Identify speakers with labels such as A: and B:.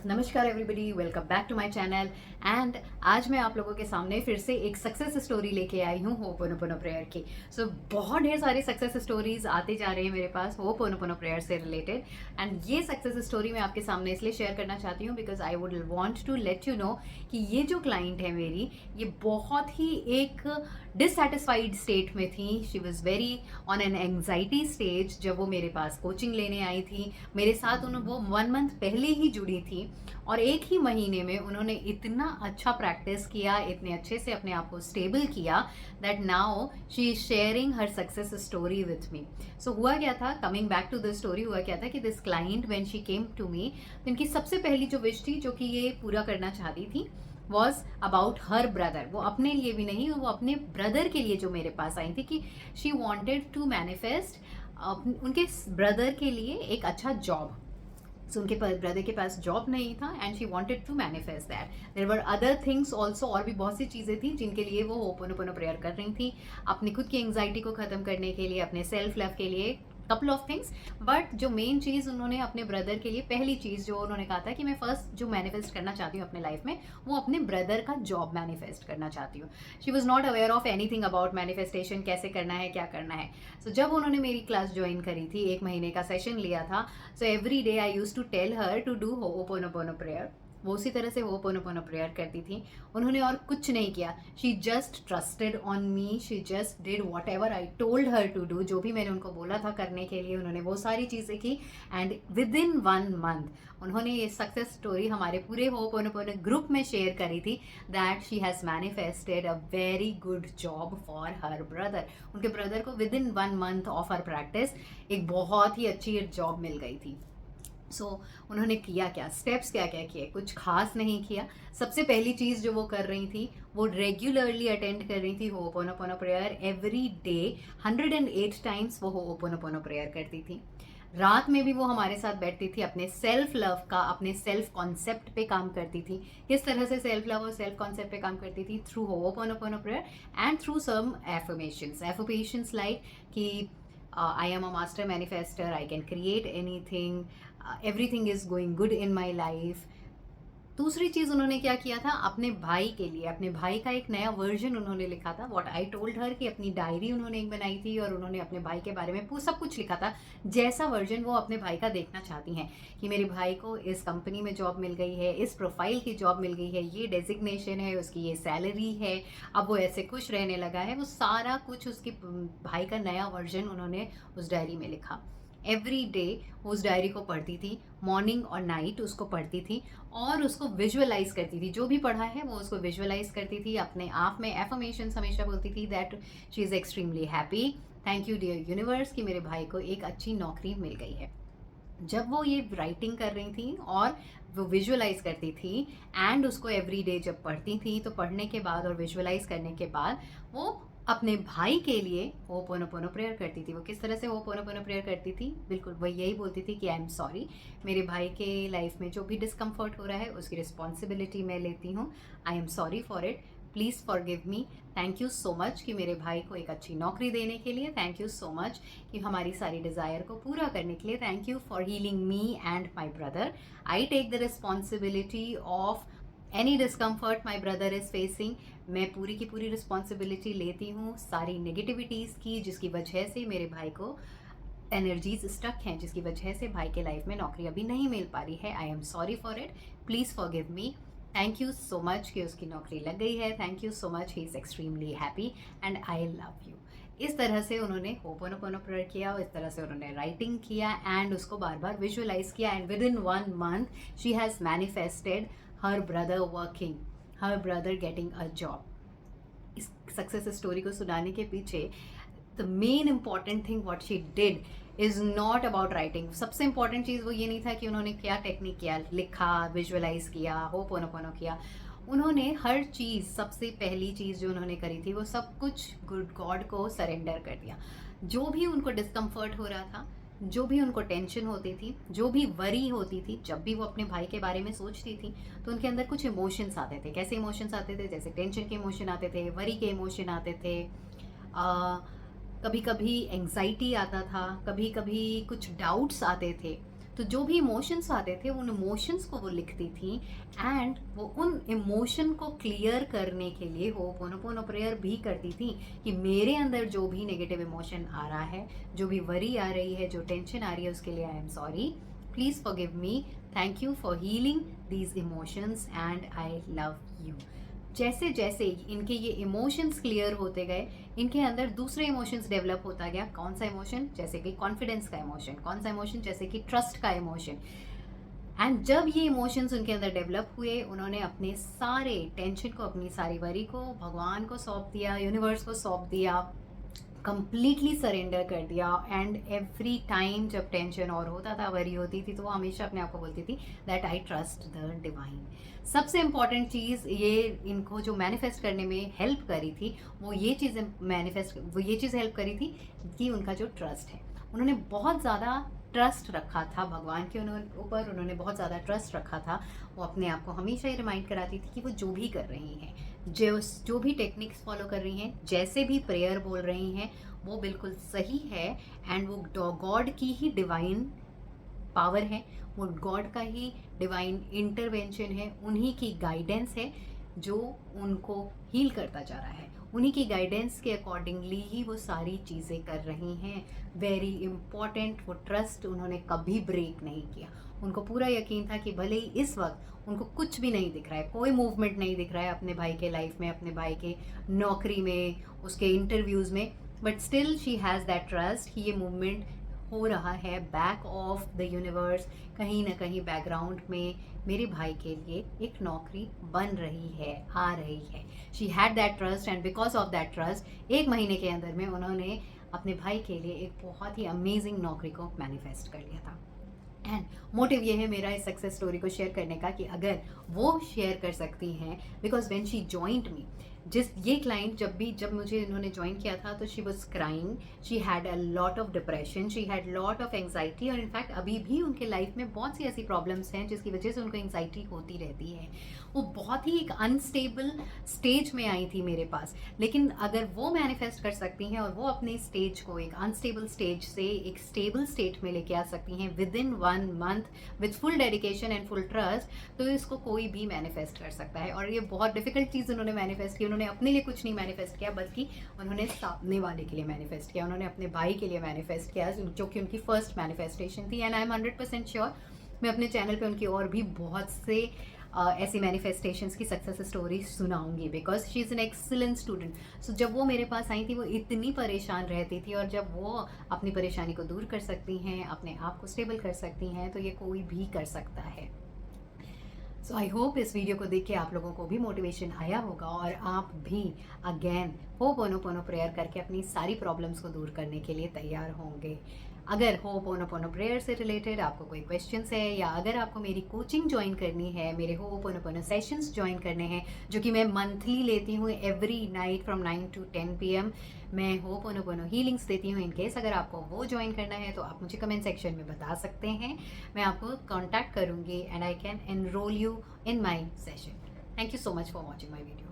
A: नमस्कार everybody, welcome back to my channel. And आज मैं आप लोगों के सामने फिर से एक सक्सेस स्टोरी लेके आई हूँ होपोनोपोनो प्रेयर की। बहुत ढेर सारी सक्सेस स्टोरीज आते जा रहे हैं मेरे पास होपोनोपोनो प्रेयर से रिलेटेड। एंड ये सक्सेस स्टोरी मैं आपके सामने इसलिए शेयर करना चाहती हूँ because I would want to let you know कि ये जो क्लाइंट है मेरी, ये बहुत ही एक डिससेटिस्फाइड स्टेट में थी। She was very on an anxiety stage जब वो मेरे पास कोचिंग लेने आई थी। मेरे साथ वो 1 मंथ पहले ही जुड़ी थी और एक ही महीने में उन्होंने इतना अच्छा प्रैक्टिस किया, इतने अच्छे से अपने आप को स्टेबल किया that now she is sharing her success story with me. So हुआ क्या था, coming back to the story, हुआ क्या था कि this client when she came to me, तो इनकी सबसे पहली जो विश थी जो कि ये पूरा करना चाहती थी वॉज अबाउट हर ब्रदर। वो अपने लिए भी नहीं, वो अपने ब्रदर के लिए जो मेरे पास आई थी कि शी वॉन्टेड टू मैनिफेस्ट उनके ब्रदर के लिए एक अच्छा जॉब। सो उनके ब्रदर के पास जॉब नहीं था and she wanted to manifest that. There were other things also, और भी बहुत सी चीज़ें थी जिनके लिए वो होपोनोपोनो प्रेयर कर रही थी, अपनी खुद की एंग्जाइटी को ख़त्म करने के लिए, अपने सेल्फ लव के लिए, कपल ऑफ थिंग्स। बट जो मेन चीज़ उन्होंने अपने ब्रदर के लिए, पहली चीज़ जो उन्होंने कहा था कि मैं फर्स्ट जो मैनिफेस्ट करना चाहती हूँ अपने लाइफ में, वो अपने ब्रदर का जॉब मैनिफेस्ट करना चाहती हूँ। She was not aware of anything about manifestation, कैसे करना है, क्या करना है। सो जब उन्होंने मेरी क्लास ज्वाइन करी थी, 1 महीने का सेशन लिया था, so every day I use to tell her to do ho'oponopono prayer. वो उसी तरह से होपोनोपोनो प्रेयर करती थी। उन्होंने और कुछ नहीं किया। She just trusted on me, she just did whatever I told her to do. जो भी मैंने उनको बोला था करने के लिए, उन्होंने वो सारी चीज़ें की। एंड विद इन 1 मंथ उन्होंने ये सक्सेस स्टोरी हमारे पूरे होपोनोपोनो ग्रुप में शेयर करी थी that she has manifested a very good job for her brother. उनके ब्रदर को with in 1 month of her practice एक बहुत ही अच्छी जॉब मिल गई थी। उन्होंने किया क्या, स्टेप्स क्या क्या किए, कुछ खास नहीं किया। सबसे पहली चीज़ जो वो कर रही थी, वो रेगुलरली अटेंड कर रही थी ho'oponopono prayer. Every day 108 times वो होपोनोपोनो प्रेयर करती थी। रात में भी वो हमारे साथ बैठती थी, अपने सेल्फ लव का, अपने सेल्फ कॉन्सेप्ट पे काम करती थी। किस तरह से सेल्फ लव और सेल्फ कॉन्सेप्ट पे काम करती थी? Through ho'oponopono prayer and through some affirmations like कि I am a master manifester, I can create anything, everything is going good in my life. दूसरी चीज़ उन्होंने क्या किया था, अपने भाई के लिए, अपने भाई का एक नया वर्जन उन्होंने लिखा था। व्हाट आई टोल्ड हर कि अपनी डायरी उन्होंने एक बनाई थी और उन्होंने अपने भाई के बारे में सब कुछ लिखा था, जैसा वर्जन वो अपने भाई का देखना चाहती हैं कि मेरे भाई को इस कंपनी में जॉब मिल गई है, इस प्रोफाइल की जॉब मिल गई है, ये डेजिग्नेशन है, उसकी ये सैलरी है, अब वो ऐसे खुश रहने लगा है। वो सारा कुछ उसके भाई का नया वर्जन उन्होंने उस डायरी में लिखा। एवरी डे उस डायरी को पढ़ती थी, मॉर्निंग और नाइट उसको पढ़ती थी और उसको विजुअलाइज करती थी। जो भी पढ़ा है वो उसको विजुअलाइज करती थी, अपने आप में एफर्मेशंस हमेशा बोलती थी that she is extremely happy, thank you dear universe कि मेरे भाई को एक अच्छी नौकरी मिल गई है। जब वो ये राइटिंग कर रही थी और वो विजुअलाइज करती थी एंड उसको एवरी डे जब पढ़ती थी, तो पढ़ने के बाद और विजुअलाइज करने के बाद वो अपने भाई के लिए होपोनोपोनो प्रेयर करती थी। वो किस तरह से होपोनोपोनो प्रेयर करती थी? बिल्कुल वही यही बोलती थी कि आई एम सॉरी, मेरे भाई के लाइफ में जो भी डिस्कम्फर्ट हो रहा है उसकी रिस्पॉन्सिबिलिटी मैं लेती हूँ। I am sorry for it, please forgive me. Thank you so much कि मेरे भाई को एक अच्छी नौकरी देने के लिए, थैंक यू सो मच कि हमारी सारी डिज़ायर को पूरा करने के लिए, thank you for healing me and my brother. I take the responsibility of any discomfort my brother is facing. मैं पूरी की पूरी रिस्पॉन्सिबिलिटी लेती हूँ सारी नेगेटिविटीज़ की, जिसकी वजह से मेरे भाई को एनर्जीज स्टक हैं, जिसकी वजह से भाई के लाइफ में नौकरी अभी नहीं मिल पा रही है। I am sorry for it, please forgive me. Thank you so much कि उसकी नौकरी लग गई है, thank you so much, he is extremely happy and I love you. इस तरह से उन्होंने होपोनोपोनो प्रेयर किया और इस तरह से उन्होंने राइटिंग किया एंड उसको बार बार विजुअलाइज किया and with in 1 month she has manifested her brother working, her brother getting a job. इस सक्सेस स्टोरी को सुनाने के पीछे the main important thing what she did is not about writing. सबसे important चीज़ वो ये नहीं था कि उन्होंने क्या टेक्निक किया, लिखा, विजुअलाइज किया, होपोनोपोनो किया। उन्होंने हर चीज़, सबसे पहली चीज़ जो उन्होंने करी थी वो सब कुछ गुड गॉड को सरेंडर कर दिया। जो भी उनको डिस्कम्फर्ट हो रहा था, जो भी उनको टेंशन होती थी, जो भी वरी होती थी, जब भी वो अपने भाई के बारे में सोचती थी तो उनके अंदर कुछ इमोशंस आते थे। कैसे इमोशंस आते थे? जैसे टेंशन के इमोशन आते थे, वरी के इमोशन आते थे, कभी कभी एंग्जाइटी आता था, कभी कभी कुछ डाउट्स आते थे। तो जो भी इमोशंस आते थे उन इमोशंस को वो लिखती थी, एंड वो उन इमोशन को क्लियर करने के लिए होपोनोपोनो प्रेयर भी करती थी कि मेरे अंदर जो भी नेगेटिव इमोशन आ रहा है, जो भी वरी आ रही है, जो टेंशन आ रही है, उसके लिए I am sorry, please forgive me, thank you for healing these emotions and I love you. जैसे जैसे इनके ये इमोशंस क्लियर होते गए, इनके अंदर दूसरे इमोशंस डेवलप होता गया। कौन सा इमोशन? जैसे कि कॉन्फिडेंस का इमोशन। कौन सा इमोशन? जैसे कि ट्रस्ट का इमोशन। एंड जब ये इमोशंस उनके अंदर डेवलप हुए, उन्होंने अपने सारे टेंशन को, अपनी सारी वरी को भगवान को सौंप दिया, यूनिवर्स को सौंप दिया, कंप्लीटली सरेंडर कर दिया। एंड एवरी टाइम जब टेंशन और होता था, वरी होती थी, तो वो हमेशा अपने आप को बोलती थी that I trust the divine. सबसे इम्पॉर्टेंट चीज़ ये इनको जो मैनिफेस्ट करने में हेल्प करी थी, वो ये चीज़ हेल्प करी थी कि उनका जो ट्रस्ट है, उन्होंने बहुत ज़्यादा ट्रस्ट रखा था भगवान के ऊपर, उन्होंने बहुत ज़्यादा ट्रस्ट रखा था। वो अपने आप को हमेशा ही रिमाइंड कराती थी कि वो जो भी कर रही हैं, जो भी टेक्निक्स फॉलो कर रही हैं, जैसे भी प्रेयर बोल रही हैं, वो बिल्कुल सही है। एंड वो गॉड की ही डिवाइन पावर है, वो गॉड का ही डिवाइन इंटरवेंशन है, उन्हीं की गाइडेंस है जो उनको हील करता जा रहा है। उन्हीं की गाइडेंस के अकॉर्डिंगली ही वो सारी चीज़ें कर रही हैं। वेरी इम्पॉर्टेंट, वो ट्रस्ट उन्होंने कभी ब्रेक नहीं किया। उनको पूरा यकीन था कि भले ही इस वक्त उनको कुछ भी नहीं दिख रहा है, कोई मूवमेंट नहीं दिख रहा है अपने भाई के लाइफ में, अपने भाई के नौकरी में, उसके इंटरव्यूज़ में, but still she has that trust कि ये मूवमेंट हो रहा है बैक ऑफ द यूनिवर्स, कहीं ना कहीं बैकग्राउंड में मेरे भाई के लिए एक नौकरी बन रही है, आ रही है। She had that trust, and because of that trust 1 महीने के अंदर में उन्होंने अपने भाई के लिए एक बहुत ही अमेजिंग नौकरी को मैनिफेस्ट कर लिया था। एंड मोटिव ये है मेरा इस सक्सेस स्टोरी को शेयर करने का कि अगर वो शेयर कर सकती हैं, बिकॉज व्हेन शी जॉइंड मी, ये क्लाइंट जब मुझे इन्होंने ज्वाइन किया था, तो she was crying, she had a lot of depression, she had lot of anxiety, और इनफैक्ट अभी भी उनके लाइफ में बहुत सी ऐसी प्रॉब्लम्स हैं जिसकी वजह से उनको एंग्जाइटी होती रहती है। वो बहुत ही एक अनस्टेबल स्टेज में आई थी मेरे पास, लेकिन अगर वो मैनिफेस्ट कर सकती हैं और वो अपने स्टेज को एक अनस्टेबल स्टेज से एक स्टेबल स्टेट में लेके आ सकती हैं with in 1 month with full dedication and full trust, तो इसको कोई भी मैनिफेस्ट कर सकता है। और ये बहुत डिफिकल्ट चीज़ उन्होंने मैनिफेस्ट की। उन्होंने अपने लिए कुछ नहीं मैनिफेस्ट किया, बल्कि उन्होंने सामने वाले के लिए मैनिफेस्ट किया, उन्होंने अपने भाई के लिए मैनिफेस्ट किया, जो कि उनकी फर्स्ट मैनिफेस्टेशन थी। एंड आई एम 100% श्योर मैं अपने चैनल पे उनकी और भी बहुत से ऐसी मैनिफेस्टेशंस की सक्सेस स्टोरी सुनाऊंगी, because she is an excellent student. So जब वो मेरे पास आई थी, वो इतनी परेशान रहती थी, और जब वो अपनी परेशानी को दूर कर सकती हैं, अपने आप को स्टेबल कर सकती हैं, तो ये कोई भी कर सकता है। सो आई होप इस वीडियो को देख के आप लोगों को भी मोटिवेशन आया होगा, और आप भी अगेन होपोनोपोनो प्रेयर करके अपनी सारी प्रॉब्लम्स को दूर करने के लिए तैयार होंगे। अगर होपोनोपोनो प्रेयर से रिलेटेड आपको कोई क्वेश्चंस है, या अगर आपको मेरी कोचिंग ज्वाइन करनी है, मेरे होपोनोपोनो सेशंस ज्वाइन करने हैं, जो कि मैं मंथली लेती हूँ every night from 9 to 10 PM, मैं होपोनोपोनो हीलिंग्स देती हूँ। इनकेस अगर आपको वो ज्वाइन करना है तो आप मुझे कमेंट सेक्शन में बता सकते हैं, मैं आपको कॉन्टैक्ट करूँगी and I can enrol you in my session. Thank you so much for watching my video.